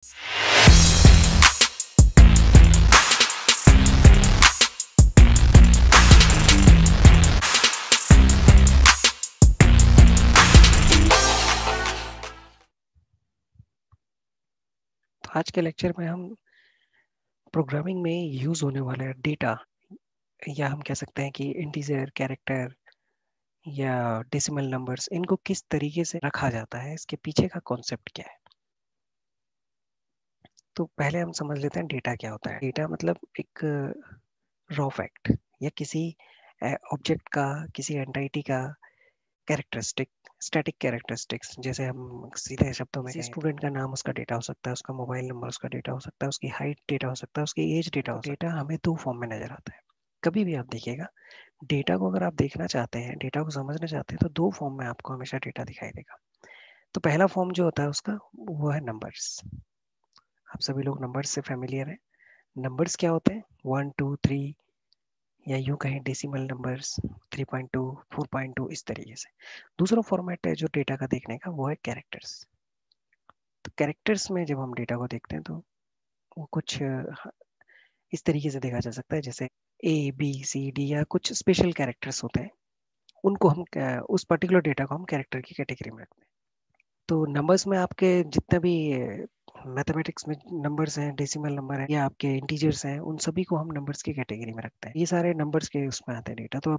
तो आज के लेक्चर में हम प्रोग्रामिंग में यूज होने वाला डेटा, या हम कह सकते हैं कि इंटीजर, कैरेक्टर या डेसिमल नंबर्स, इनको किस तरीके से रखा जाता है, इसके पीछे का कॉन्सेप्ट क्या है। तो पहले हम समझ लेते हैं डेटा क्या होता है। डेटा मतलब एक रॉ फैक्ट या किसी ऑब्जेक्ट का, किसी एंटिटी का कैरेक्टरिस्टिक, स्टैटिक कैरेक्टरिस्टिक्स। जैसे हम सीधे शब्दों में, किसी स्टूडेंट का नाम उसका डेटा हो सकता है, उसका मोबाइल नंबर उसका डेटा हो सकता है, उसकी हाइट डेटा हो सकता है, उसकी एज डेटा हो सकता है। डेटा हमें दो फॉर्म में नजर आता है। कभी भी आप देखिएगा, डेटा को अगर आप देखना चाहते हैं, डेटा को समझना चाहते हैं, तो दो फॉर्म में आपको हमेशा डेटा दिखाई देगा। तो पहला फॉर्म जो होता है उसका, वो है नंबर्स। आप सभी लोग नंबर्स से फेमिलियर हैं। नंबर्स क्या होते हैं? 1 2 3, या यूं कहें डेसिमल नंबर्स, 3.2, 4.2, इस तरीके से। दूसरा फॉर्मेट है जो डेटा का देखने का, वो है कैरेक्टर्स। तो कैरेक्टर्स में जब हम डेटा को देखते हैं तो वो कुछ इस तरीके से देखा जा सकता है, जैसे A B C D, या कुछ स्पेशल कैरेक्टर्स होते हैं। उनको हम उस पर्टिकुलर डेटा को हम कैरेक्टर की कैटेगरी में रखते हैं। तो नंबर्स में आपके जितने भी मैथमेटिक्स में नंबर्स हैं, डेसिमल नंबर है या आपके इंटीजर्स हैं, उन सभी को हम नंबर्स की कैटेगरी में रखते हैं। ये सारे नंबर्स के उसमें आते हैं डेटा। तो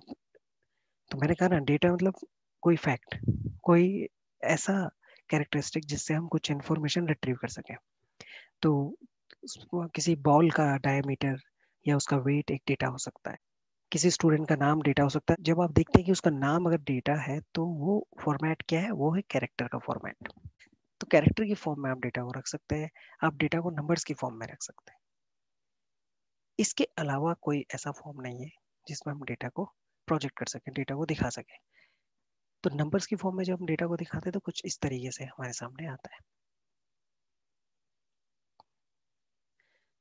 मैंने कहा ना, डेटा मतलब कोई फैक्ट, कोई ऐसा कैरेक्टरिस्टिक जिससे हम कुछ इंफॉर्मेशन रिट्रीव कर सकें। तो किसी बॉल का डायमीटर या उसका वेट एक डेटा हो सकता है। किसी स्टूडेंट का नाम डेटा हो सकता है। जब आप देखते हैं कि उसका नाम अगर डेटा है, तो वो फॉर्मेट क्या है? वो है कैरेक्टर का फॉर्मेट। तो कैरेक्टर की फॉर्म में आप डेटा को रख सकते हैं, आप डेटा को नंबर्स की फॉर्म में रख सकते हैं। इसके अलावा कोई ऐसा फॉर्म नहीं है जिसमें हम डेटा को प्रोजेक्ट कर सकें, डेटा को दिखा सकें। तो नंबर्स की फॉर्म में जब हम डेटा को दिखाते हैं तो कुछ इस तरीके से हमारे सामने आता है,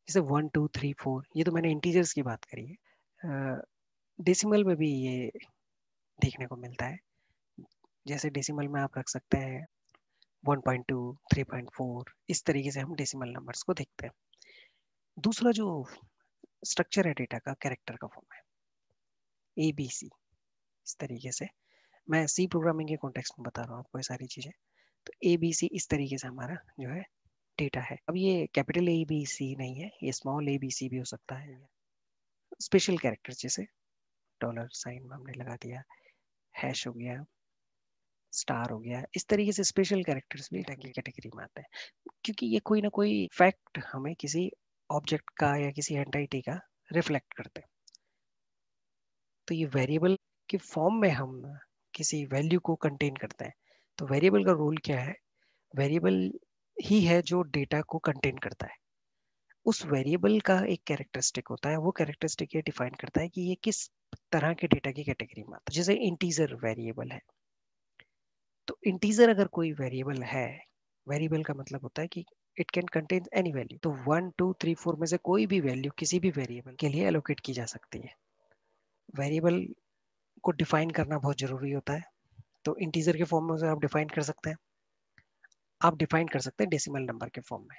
जैसे 1 2 3 4। ये तो मैंने इंटीजर्स की बात करी है। डेसिमल में भी ये देखने को मिलता है। जैसे डेसिमल में आप रख सकते हैं 1.2, 3.4, इस तरीके से हम डेसिमल नंबर्स को देखते हैं। दूसरा जो स्ट्रक्चर है डेटा का, कैरेक्टर का फॉर्म है ABC। इस तरीके से मैं सी प्रोग्रामिंग के कॉन्टेक्स्ट में बता रहा हूँ आपको ये सारी चीजें। तो ABC इस तरीके से हमारा जो है डेटा है। अब ये कैपिटल ABC नहीं है, ये स्मॉल ABC भी हो सकता है। स्पेशल कैरेक्टर्स जैसे डॉलर साइन हमने लगा दिया, हैश हो गया, स्टार हो गया, इस तरीके से स्पेशल कैरेक्टर्स भी डेटा की कैटेगरी में आते हैं, क्योंकि ये कोई ना कोई फैक्ट हमें किसी ऑब्जेक्ट का या किसी एंटिटी का रिफ्लेक्ट करते हैं। तो ये वेरिएबल के फॉर्म में हम किसी वैल्यू को कंटेन करते हैं। तो वेरिएबल का रोल क्या है? वेरिएबल ही है जो डेटा को कंटेन करता है। उस वेरिएबल का एक कैरेक्टरिस्टिक होता है, वो कैरेक्टरिस्टिक ये डिफाइन करता है कि ये किस तरह के डेटा की कैटेगरी में आता है। जैसे इंटीजर वेरिएबल है, तो इंटीजर अगर कोई वेरिएबल है, वेरिएबल का मतलब होता है कि it can contain any value. तो 1 2 3 4 में से कोई भी वैल्यू किसी भी वेरिएबल के लिए एलोकेट की जा सकती है। वेरिएबल को डिफाइन करना बहुत जरूरी होता है। तो इंटीजर के फॉर्म में उसे आप डिफाइन कर सकते हैं, आप डिफाइन कर सकते हैं डेसिमल नंबर के फॉर्म में,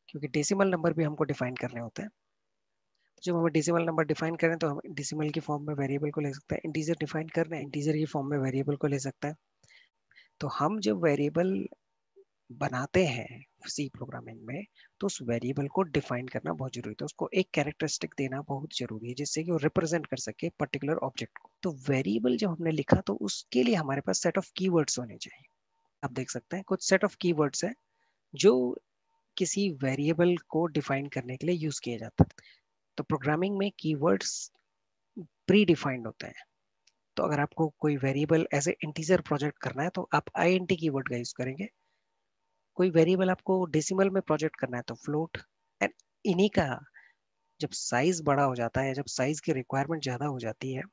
क्योंकि डेसिमल नंबर भी हमको डिफाइन करने होते हैं। तो जब हमें डेसिमल नंबर डिफाइन करें तो हम डेसिमल की फॉर्म में वेरिएबल को ले सकते हैं। इंटीजर डिफाइन कर रहे हैं, इंटीजर की फॉर्म में वेरिएबल को ले सकते हैं। तो हम जब वेरिएबल बनाते हैं सी प्रोग्रामिंग में, तो उस वेरिएबल को डिफाइन करना बहुत जरूरी है, उसको एक कैरेक्टरिस्टिक देना बहुत जरूरी है, जिससे कि वो रिप्रेजेंट कर सके पर्टिकुलर ऑब्जेक्ट को। तो वेरिएबल जब हमने लिखा तो उसके लिए हमारे पास सेट ऑफ कीवर्ड्स होने चाहिए। आप देख सकते हैं कुछ सेट ऑफ कीवर्ड्स है जो किसी वेरिएबल को डिफाइन करने के लिए यूज किए जाते हैं। तो प्रोग्रामिंग में कीवर्ड्स प्री डिफाइंड होते हैं। तो अगर आपको कोई variable as a integer project करना है तो आप INT कीवर्ड का यूज करेंगे। कोई वेरिएबल आपको डेसिमल में प्रोजेक्ट करना है तो फ्लोट। एंड इन्हीं का जब साइज बड़ा हो जाता है, जब साइज की रिक्वायरमेंट ज्यादा हो जाती है,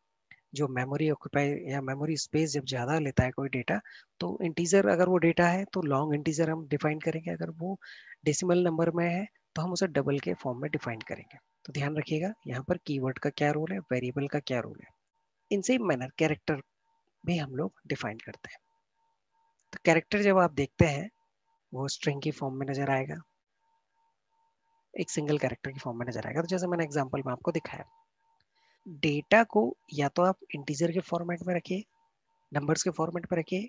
जो मेमोरी ऑक्यूपाई या मेमोरी स्पेस जब ज्यादा लेता है कोई डेटा, तो इंटीजर अगर वो डेटा है तो लॉन्ग इंटीजर हम डिफाइन करेंगे। अगर वो डेसिमल नंबर में है तो हम उसे डबल के फॉर्म में डिफाइन करेंगे। तो ध्यान रखिएगा यहाँ पर कीवर्ड का क्या रोल है, वेरिएबल का क्या रोल है। इन सेम मैनर कैरेक्टर भी हम लोग डिफाइन करते हैं। तो कैरेक्टर जब आप देखते हैं वो स्ट्रिंग की फॉर्म में नजर आएगा, एक सिंगल कैरेक्टर की फॉर्म में नजर आएगा। तो जैसे मैंने एग्जांपल में आपको दिखाया, डेटा को या तो आप इंटीजर के फॉर्मेट में रखिए, नंबर्स के फॉर्मेट में रखिए,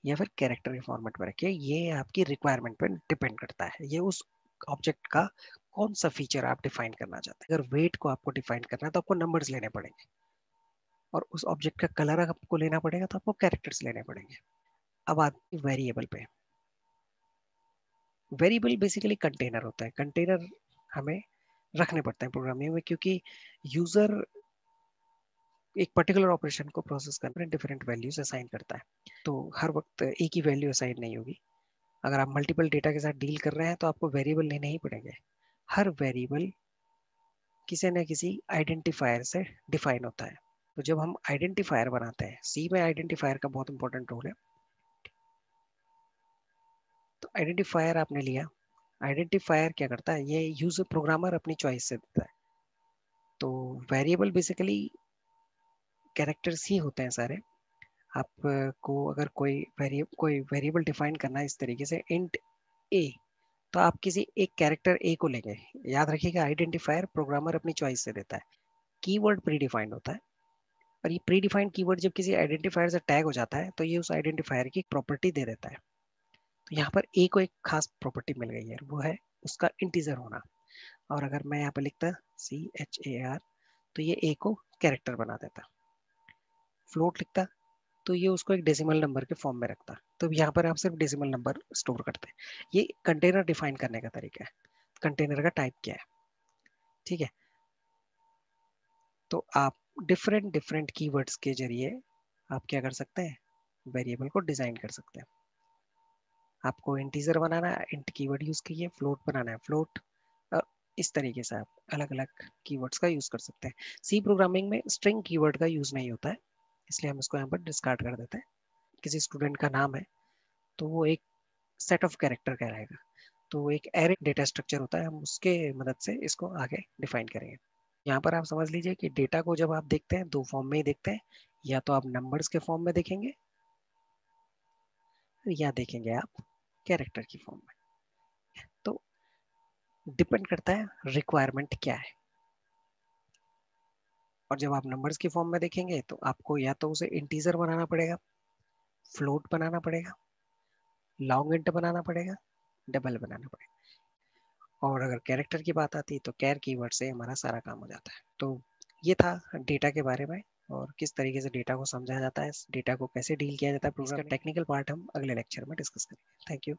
या फिर कैरेक्टर के फॉर्मेट में रखिए। ये आपकी रिक्वायरमेंट पे डिपेंड करता है, ये उस ऑब्जेक्ट का कौन सा फीचर आप डिफाइन करना चाहते हैं। अगर वेट को आपको डिफाइन करना है तो आपको नंबर्स लेने पड़ेंगे, और उस ऑब्जेक्ट का कलर आपको लेना पड़ेगा तो आपको कैरेक्टर्स लेने पड़ेंगे। अब आती है वेरिएबल पे। वेरिएबल बेसिकली कंटेनर होता है। कंटेनर हमें रखने पड़ते हैं प्रोग्रामिंग में, क्योंकि यूजर एक पर्टिकुलर ऑपरेशन को प्रोसेस करने डिफरेंट वैल्यूज असाइन करता है, तो हर वक्त एक ही वैल्यू असाइन नहीं होगी। अगर आप मल्टीपल डेटा के साथ डील कर रहे हैं तो आपको वेरिएबल लेने ही पड़ेंगे। हर वेरिएबल किसी न किसी आइडेंटिफायर से डिफाइन होता है। तो जब हम आइडेंटिफायर बनाते हैं, सी में आइडेंटिफायर का बहुत इंपॉर्टेंट रोल है। तो आइडेंटिफायर आपने लिया, आइडेंटिफायर क्या करता है, ये यूजर प्रोग्रामर अपनी चॉइस से देता है। तो वेरिएबल बेसिकली कैरेक्टर्स ही होते हैं सारे। आपको अगर कोई वेरिएबल डिफाइन करना है इस तरीके से, इंट ए, तो आप किसी एक कैरेक्टर ए को लेंगे। याद रखिएगा, आइडेंटिफायर प्रोग्रामर अपनी चॉइस से देता है। कीवर्ड प्री डिफाइंड होता है, और ये प्री डिफाइंड कीवर्ड जब किसी आइडेंटिफायर से टैग हो जाता है तो ये उस आइडेंटिफायर की प्रॉपर्टी दे देता है। तो यहाँ पर ए को एक खास प्रॉपर्टी मिल गई है, वो है उसका इंटीजर होना। और अगर मैं यहाँ पर लिखता CHAR, तो ये ए को कैरेक्टर बना देता। फ्लोट लिखता तो ये उसको एक डेसिमल नंबर के फॉर्म में रखता। तो यहाँ पर आप सिर्फ डेसिमल नंबर स्टोर करते हैं। ये कंटेनर डिफाइन करने का तरीका है, कंटेनर का टाइप क्या है। ठीक है, तो आप डिफरेंट डिफरेंट कीवर्ड्स के जरिए आप क्या कर सकते हैं, वेरिएबल को डिजाइन कर सकते हैं। आपको इंटीजर बनाना है, इंट कीवर्ड यूज कीजिए, फ्लोट बनाना है, फ्लोट। इस तरीके से आप अलग अलग कीवर्ड्स का यूज कर सकते हैं। सी प्रोग्रामिंग में स्ट्रिंग कीवर्ड का यूज नहीं होता है, इसलिए हम इसको यहाँ पर डिस्कार्ड कर देते हैं। किसी स्टूडेंट का नाम है तो वो एक सेट ऑफ कैरेक्टर कहलाएगा, तो एक एरे डेटा स्ट्रक्चर होता है, हम उसके मदद से इसको आगे डिफाइन करेंगे। यहाँ पर आप समझ लीजिए कि डेटा को जब आप देखते हैं दो फॉर्म में ही देखते हैं, या तो आप नंबर्स के फॉर्म में देखेंगे, या देखेंगे आप कैरेक्टर की फॉर्म में। तो डिपेंड करता है रिक्वायरमेंट क्या है। और जब आप नंबर्स की फॉर्म में देखेंगे तो आपको या तो उसे इंटीजर बनाना पड़ेगा, फ्लोट बनाना पड़ेगा, लॉन्ग इंट बनाना पड़ेगा, डबल बनाना पड़ेगा। और अगर कैरेक्टर की बात आती है तो कैर कीवर्ड से हमारा सारा काम हो जाता है। तो ये था डेटा के बारे में, और किस तरीके से डेटा को समझा जाता है, डेटा को कैसे डील किया जाता है प्रोग्राम। इसका टेक्निकल पार्ट हम अगले लेक्चर में डिस्कस करेंगे। Thank you.